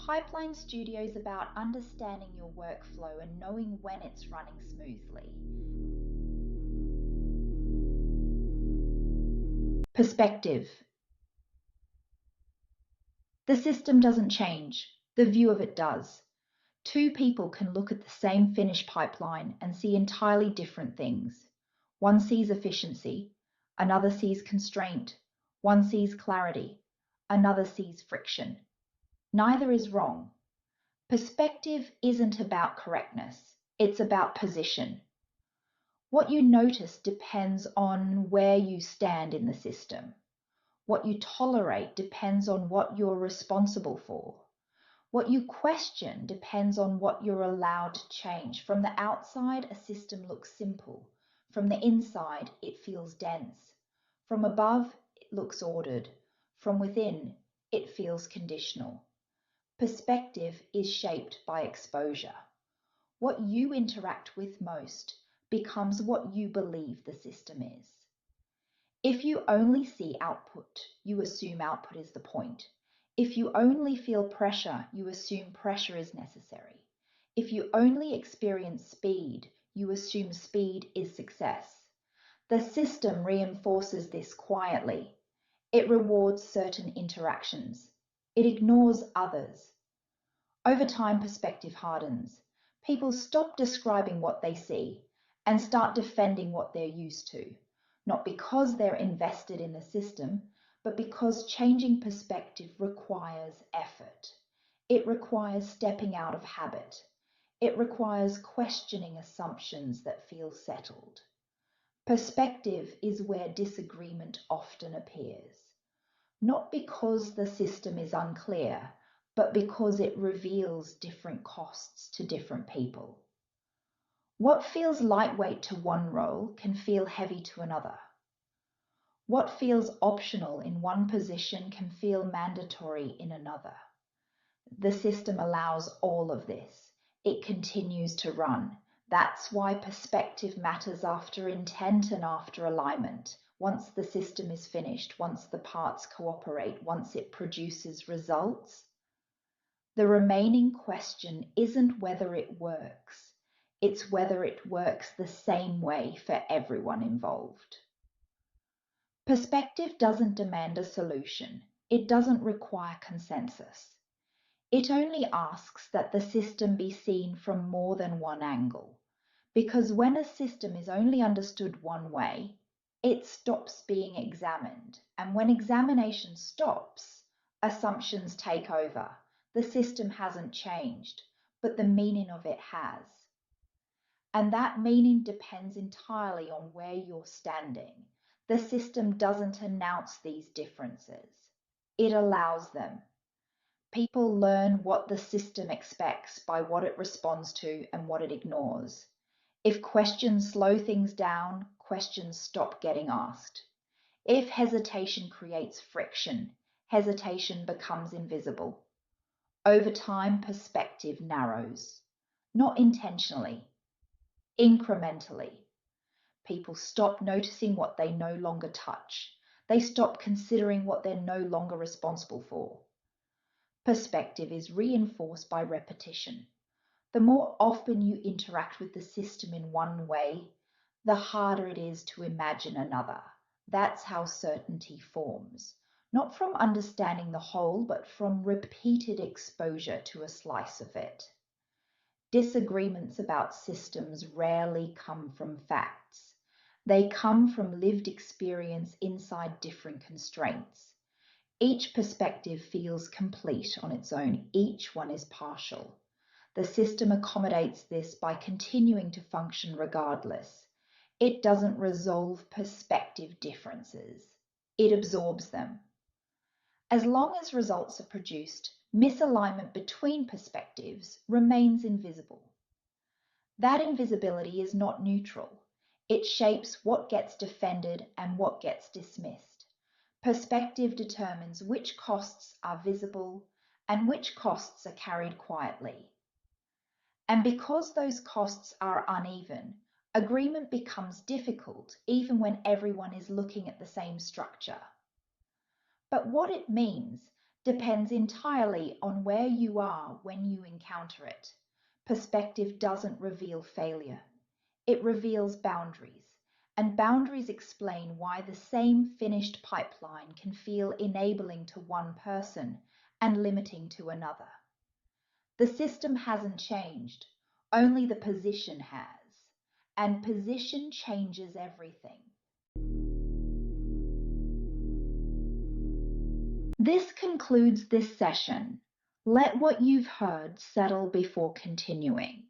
Pipeline Studio is about understanding your workflow and knowing when it's running smoothly. Perspective. The system doesn't change, the view of it does. Two people can look at the same finished pipeline and see entirely different things. One sees efficiency, another sees constraint, one sees clarity, another sees friction. Neither is wrong. Perspective isn't about correctness, it's about position. What you notice depends on where you stand in the system. What you tolerate depends on what you're responsible for. What you question depends on what you're allowed to change. From the outside, a system looks simple. From the inside, it feels dense. From above, it looks ordered. From within, it feels conditional. Perspective is shaped by exposure. What you interact with most becomes what you believe the system is. If you only see output, you assume output is the point. If you only feel pressure, you assume pressure is necessary. If you only experience speed, you assume speed is success. The system reinforces this quietly. It rewards certain interactions. It ignores others. Over time, perspective hardens. People stop describing what they see and start defending what they're used to, not because they're invested in the system, but because changing perspective requires effort. It requires stepping out of habit. It requires questioning assumptions that feel settled. Perspective is where disagreement often appears, not because the system is unclear, but because it reveals different costs to different people. What feels lightweight to one role can feel heavy to another. What feels optional in one position can feel mandatory in another. The system allows all of this. It continues to run. That's why perspective matters after intent and after alignment. Once the system is finished, once the parts cooperate, once it produces results, the remaining question isn't whether it works, it's whether it works the same way for everyone involved. Perspective doesn't demand a solution. It doesn't require consensus. It only asks that the system be seen from more than one angle. Because when a system is only understood one way, it stops being examined. And when examination stops, assumptions take over. The system hasn't changed, but the meaning of it has. And that meaning depends entirely on where you're standing. The system doesn't announce these differences. It allows them. People learn what the system expects by what it responds to and what it ignores. If questions slow things down, questions stop getting asked. If hesitation creates friction, hesitation becomes invisible. Over time, perspective narrows. Not intentionally, incrementally. People stop noticing what they no longer touch. They stop considering what they're no longer responsible for. Perspective is reinforced by repetition. The more often you interact with the system in one way, the harder it is to imagine another. That's how certainty forms, not from understanding the whole, but from repeated exposure to a slice of it. Disagreements about systems rarely come from facts. They come from lived experience inside different constraints. Each perspective feels complete on its own. Each one is partial. The system accommodates this by continuing to function regardless. It doesn't resolve perspective differences. It absorbs them. As long as results are produced, misalignment between perspectives remains invisible. That invisibility is not neutral. It shapes what gets defended and what gets dismissed. Perspective determines which costs are visible and which costs are carried quietly. And because those costs are uneven, agreement becomes difficult even when everyone is looking at the same structure. But what it means depends entirely on where you are when you encounter it. Perspective doesn't reveal failure. It reveals boundaries, and boundaries explain why the same finished pipeline can feel enabling to one person and limiting to another. The system hasn't changed, only the position has, and position changes everything. This concludes this session. Let what you've heard settle before continuing.